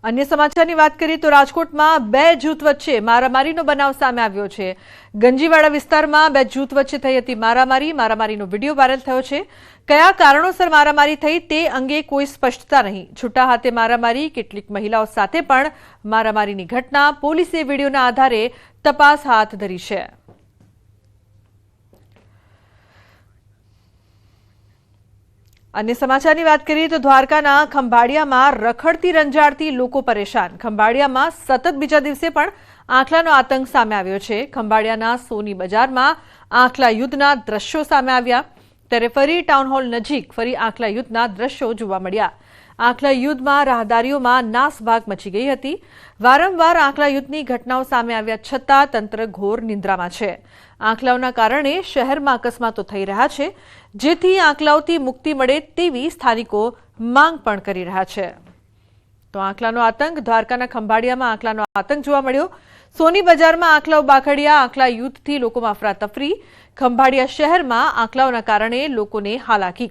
अन्य समाचार की बात करिए तो राजकोट में बे जूथ वच्चे मारामारीनो बनाव सामे आव्यो छे। गंजीवाड़ा विस्तार में बे जूथ वच्चे थई हती मारामारीनो विडियो वायरल थयो छे। कया कारणोसर मारामारी थई ते अंगे कोई स्पष्टता नहीं। छूटा हाथे मारामारी, केटलीक महिलाओं साथे पण मारामारीनी घटना पोलीसे विडियोना आधारे तपास हाथ धरी छे। अन्य समाचार की बात करिए तो द्वारकाना खंभाड़िया में रखड़ती रंजाड़ती लोको परेशान। खंभाड़िया में सतत बीजा दिवसे पण आंखलानो आतंक सामे आव्यो छे। खंभाड़ियाना सोनी बजार में आंखला युद्धना दृश्यो सामे आव्या, त्यारे फरी टाउन हॉल नजीक फरी आंखला युद्धना दृश्यो जोवा मळ्या। आंखला युद्ध में राहदारीओं में नासभाग मची गई हती। वारंवार आंखला युद्धनी घटनाओं सामे आव्या छतां तंत्र घोर निंद्रामां छे। आंखलाओना कारणे शहेरमां अकस्मातो थई रह्या छे, जेथी आंखलाओथी मुक्ति मळे तेवी स्थानिको मांग पण करी रह्या छे। तो आंखलानो आतंक द्वारकाना खंभाड़ियामां आंखलानो आतंक जोवा मळ्यो। सोनी बजारमां आंखलाओ बाखड़िया, आंखला युद्धथी लोकोमां अफरातफरी। खंभाड़िया शहेरमां आंखलाओना कारणे लोकोने हालाकी।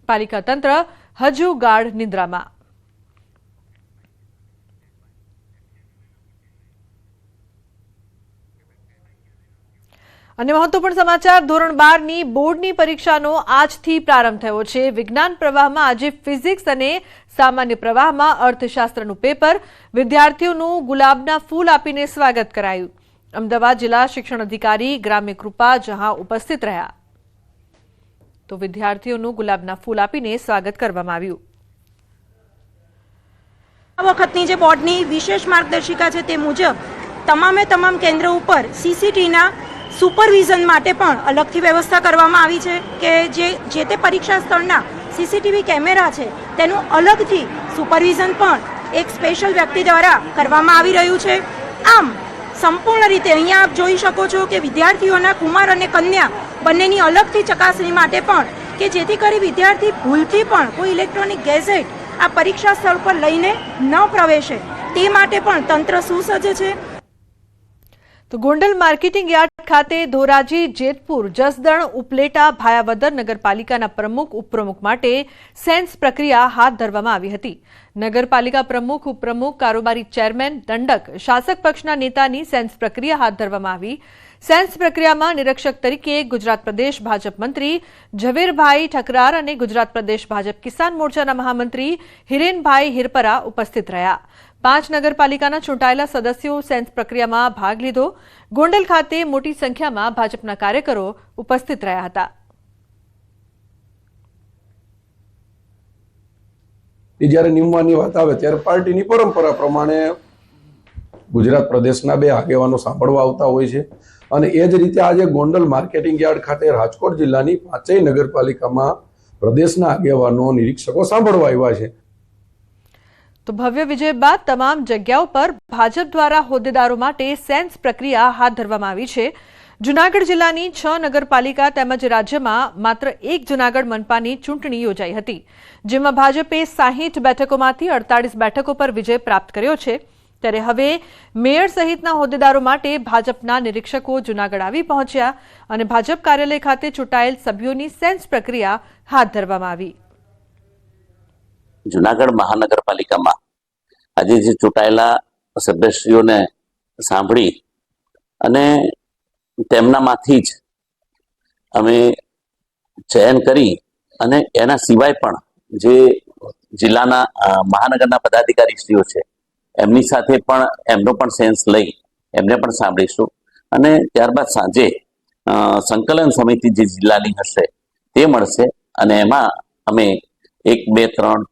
पालिका तंत्र हजू गाढ़ निंद्रामां। अन्य महत्वपूर्ण समाचार धोरण 12 बोर्डनी परीक्षानो आजथी प्रारंभ थयो छे। विज्ञान प्रवाहमां आजे फिजिक्स अने सामान्य प्रवाहमां अर्थशास्त्रनुं पेपर विद्यार्थीओनुं गुलाबना फूल आपीने स्वागत करायुं। अमदावाद जिला शिक्षण अधिकारी ग्राम्य कृपा जहां उपस्थित रह्या तो विद्यार्थीओनुं गुलाबना फूल आपीने स्वागत करवामां आव्युं। आ वखतनी जे बोर्डनी विशेष मार्गदर्शिका छे ते मुजब તમામે તમામ કેન્દ્રો ઉપર સીસીટીવીના સુપરવિઝન માટે પણ અલગથી વ્યવસ્થા કરવામાં આવી છે કે જે તે પરીક્ષા સ્થળના સીસીટીવી કેમેરા છે તેનું અલગથી સુપરવિઝન પણ એક સ્પેશિયલ વ્યક્તિ દ્વારા કરવામાં આવી રહ્યું છે। આમ સંપૂર્ણ રીતે અહીંયા આપ જોઈ શકો છો કે વિદ્યાર્થીઓના કુમાર અને કન્યા બંનેની અલગથી ચકાસણી માટે પણ કે જેથી કરી વિદ્યાર્થી ભૂલથી પણ કોઈ ઇલેક્ટ્રોનિક ગેજેટ આ પરીક્ષા સ્થળ પર લઈને ન પ્રવેશે તે માટે પણ તંત્ર સુસજ્જ છે। तो गोंडल मार्केटिंग यार्ड खाते धोराजी, जेतपुर, जसदण, उपलेटा, भायावदर नगरपालिकाना प्रमुख उपप्रमुख माटे सेन्स प्रक्रिया हाथ धरवामां आवी हती। नगरपालिका प्रमुख, उपप्रमुख, कारोबारी चेरमेन, दंडक, शासक पक्षना नेतानी सेन्स प्रक्रिया हाथ धरवामां आवी। सेन्स प्रक्रियामां निरीक्षक तरीके गुजरात प्रदेश भाजप मंत्री झवेरभाई ठकरार अने गुजरात प्रदेश भाजप किसान मोर्चाना महामंत्री हिरेनभाई हिरपरा उपस्थित रह्या। 5 नगरपालिकाना चूंटायेला सदस्यों सेन्स प्रक्रिया में भाग लीधो। गोंडल खाते मोटी संख्या में भाजपा कार्यकरो उपस्थित रह्या हता। ज्यारे निमवानी वात आवे त्यारे पार्टीनी परंपरा प्रमाणे गुजरात प्रदेशना 2 आगेवानो सांभळवा आवता होय छे अने ए ज रीते आज गोंडल मार्केटिंग यार्ड खाते राजकोट जिल्लानी 5 नगरपालिकामां प्रदेशना आगेवानो निरीक्षको सांभळवा आव्या छे। तो भव्य विजय बाद तमाम जग्याओं पर भाजप द्वारा होद्देदारों माटे सेन्स प्रक्रिया हाथ धरवामां आवी छे। जूनागढ़ जिल्लानी 6 नगरपालिका तेमज राज्यमां मात्र 1 जूनागढ़ मनपानी चूंटणी योजाई हती, जेमां भाजपे 60 बेठकोमांथी 48 बेठको पर विजय प्राप्त कर्यो छे। त्यारे हवे मेयर सहितना होद्देदारों माटे भाजपना निरीक्षको जूनागढ़ आवी पहोंच्या अने भाजप कार्यालय खाते चूंटायेल सभ्योनी सेन्स प्रक्रिया हाथ धरवामां आवी। जूनागढ़ महानगरपालिका में आज जे चूंटायेला सदस्यों ने सांभळी अने तेमनामांथी ज अमे चयन करी अने एना सिवाय पण जे जिल्लाना महानगरना पदाधिकारीश्रीओ छे एमनी साथे पण एमनो पण सेन्स लई एमने पण सांभळीशुं अने त्यारबाद सांजे संकलन समिति जे जिल्लानी हशे ते मळशे अने एमां अमे 1, 2, 3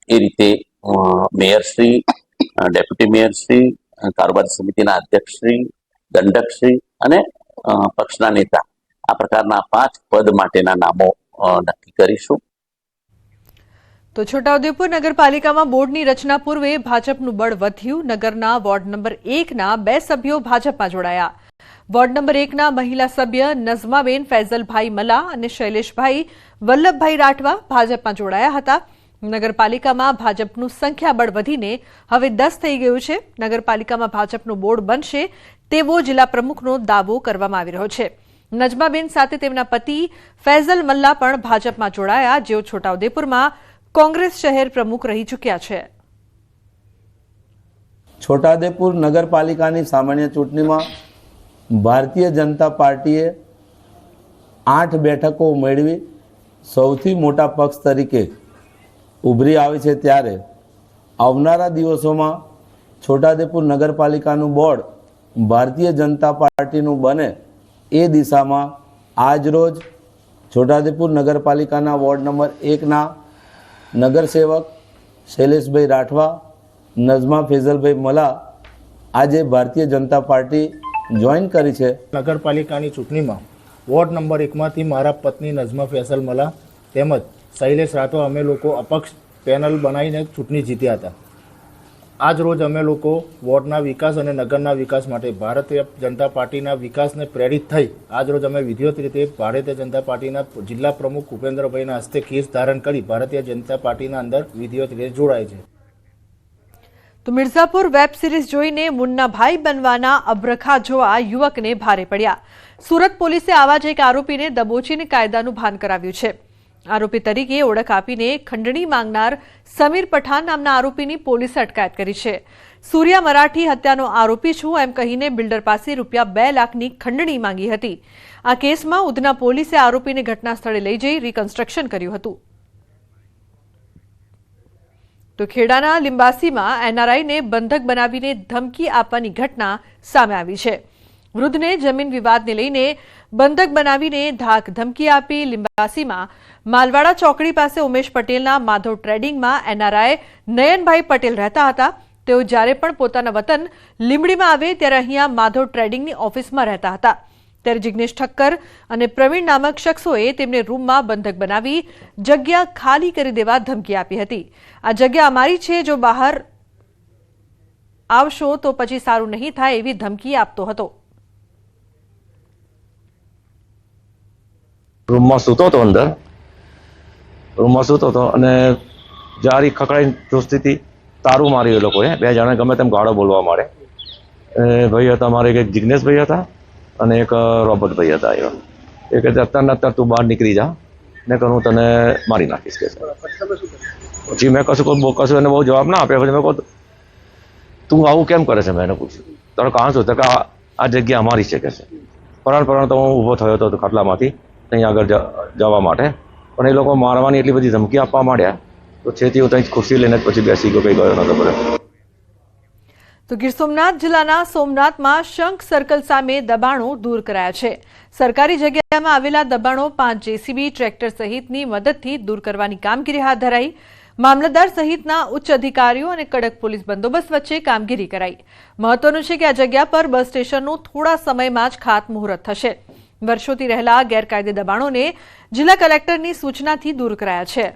ए रीते मेयरश्री, डेप्यूटी मेयरश्री, कारोबारी समितिना अध्यक्षश्री, दंडकश्री अने पक्षना नेता आ प्रकारना 5 पद माटेना नामो नक्की करीशुं। तो छोटाउदेपुर नगरपालिका में बोर्डनी रचना पूर्वे भाजपनुं बळ वध्युं। नगरना वोर्ड नंबर 1 ना 2 सभ्यो भाजपमां जोड़ाया। वोर्ड नंबर 1 ना महिला सभ्य नजमाबेन फैजलभाई मला अने शैलेषभाई वल्लभभाई राठवा भाजपमां जोड़ाया हता। नगरपालिका में भाजपનું સંખ્યાબળ વધીને હવે 10 થઈ ગયું છે। નગરપાલિકામાં ભાજપનું બોર્ડ બનશે તેવો જિલ્લા પ્રમુખનો દાવો કરવામાં આવી રહ્યો છે। નજમાબેન સાથે તેમના પતિ ફૈઝલ મલ્લા પણ ભાજપમાં જોડાયા, જેઓ છોટાઉદેપુરમાં કોંગ્રેસ શહેર પ્રમુખ રહી ચૂક્યા છે। છોટાઉદેપુર નગરપાલિકાની સામાન્ય ચૂંટણીમાં ભારતીય જનતા પાર્ટીએ 8 બેઠકો મેળવી સૌથી મોટા પક્ષ તરીકે ઉભરી આવી છે, ત્યારે આવનારા દિવસોમાં છોટાઉદેપુર નગરપાલિકાનું બોર્ડ ભારતીય જનતા પાર્ટીનું બને એ દિશામાં આજરોજ છોટાઉદેપુર નગરપાલિકાના વોર્ડ નંબર 1ના નગરસેવક શૈલેષભાઈ રાઠવા, નઝમા ફેઝલભાઈ મલા આજે ભારતીય જનતા પાર્ટી જોઈન કરી છે. નગરપાલિકાની ચૂંટણીમાં વોર્ડ નંબર 1માંથી મારા પત્ની નઝમા ફેઝલ મલા તેમજ શૈલેષ રાઠવા અમે લોકો અપક્ષ પેનલ બનાવીને ચૂંટણી જીત્યા હતા. આજ રોજ અમે લોકો વોર્ડના વિકાસ અને નગરના વિકાસ માટે ભારતીય જનતા પાર્ટીના વિકાસને પ્રેરિત થઈ આજ રોજ અમે વિધિવત રીતે ભારતીય જનતા પાર્ટીના જિલ્લા પ્રમુખ ઉપેન્દ્રભાઈના હસ્તે કેસ ધારણ કરી ભારતીય જનતા પાર્ટીના અંદર વિધિવત રીતે જોડાય છે. તો મિર્ઝાપુર વેબ સિરીઝ જોઈને મુન્નાભાઈ બનવાના અબ્રખા જોવા યુવકને ભારે પડ્યા. સુરત પોલીસે આવા જ એક આરોપીને દબોચીને કાયદાનું ભાન કરાવ્યું છે. આરોપી તરીકે ઓળખ આપીને ખંડણી માંગનાર સમીર પઠાણ નામના આરોપીની પોલીસે અટકાયત કરી છે. સૂર્યા મરાઠી હત્યાનો આરોપી છું એમ કહીને બિલ્ડર પાસે ₹2 લાખની ખંડણી માંગી હતી. આ કેસમાં ઉધના પોલીસે આરોપીને ઘટના સ્થળે લઈ જઈ રિકન્સ્ટ્રક્શન કર્યું હતું. તો ખેડાના લિંબાસીમાં એનઆરઆઈને બંધક બનાવીને ધમકી આપવાની ઘટના સામે આવી છે. વૃદ્ધને જમીન વિવાદને લઈને બંધક બનાવીને ધાક ધમકી આપી લિંબાસીમાં માલવાડા ચોકડી પાસે ઉમેશ પટેલના માધવ ટ્રેડિંગમાં એનઆરઆઈ નયનભાઈ પટેલ રહેતા હતા. તેઓ જ્યારે પણ પોતાના વતન લીંબડીમાં આવે ત્યારે અહીંયા માધવ ટ્રેડિંગની ઓફિસમાં રહેતા હતા. ત્યારે જિગ્નેશ ઠક્કર અને પ્રવીણ નામક શખ્સોએ તેમને રૂમમાં બંધક બનાવી જગ્યા ખાલી કરી દેવા ધમકી આપી હતી. આ જગ્યા અમારી છે, જો બહાર આવશો તો પછી સારું નહીં થાય એવી ધમકી આપતો હતો. રૂમમાં સૂતો હતો, અંદર રૂમમાં સૂતો હતો અને જારી ખકડાઈને જોસ્તી હતી. તારું માર્યું એ લોકોએ, 2 જણા ગમે તેમ ગાળો બોલવા માંડે. ભાઈ હતા મારે, એક જિગ્નેશભાઈ હતા અને એક રોબર્ટભાઈ હતા. એવા એ કહે અત્યારે તું બહાર નીકળી જા, ને હું તને મારી નાખીશ કે પછી મેં કશું એને બહુ જવાબ ના આપ્યા. પછી મેં કહું તું આવું કેમ કરે છે? મેં એને પૂછ્યું તારે કાં શું? તો કે આ જગ્યા અમારી છે કે છે. પરાણ તો હું ઊભો થયો હતો ખાટલામાંથી ત્યાં આગળ જવા માટે, પણ એ લોકો મારવાની એટલી બધી ધમકી આપવા માંડ્યા તો છેથી હું ત્યાં ખુરશી લઈને પછી બેસી ગયો, કંઈ ગયો નતો પડે. તો ગીર સોમનાથ જિલ્લાના સોમનાથમાં શંખ સર્કલ સામે દબાણો દૂર કરાયા છે. સરકારી જગ્યામાં આવેલા દબાણો 5 જેસીબી ટ્રેક્ટર સહિતની મદદથી દૂર કરવાની કામગીરી હાથ ધરાઈ. મામલતદાર સહિતના ઉચ્ચ અધિકારીઓ અને કડક પોલીસ બંદોબસ્ત વચ્ચે કામગીરી કરાઈ. મહત્વનું છે કે આ જગ્યા પર બસ સ્ટેશનનું થોડા સમયમાં જ ખાતમુહૂર્ત થશે. વર્ષોથી રહેલા ગેરકાયદે દબાણોને જિલ્લા કલેક્ટરની સૂચનાથી દૂર કરાયા છે.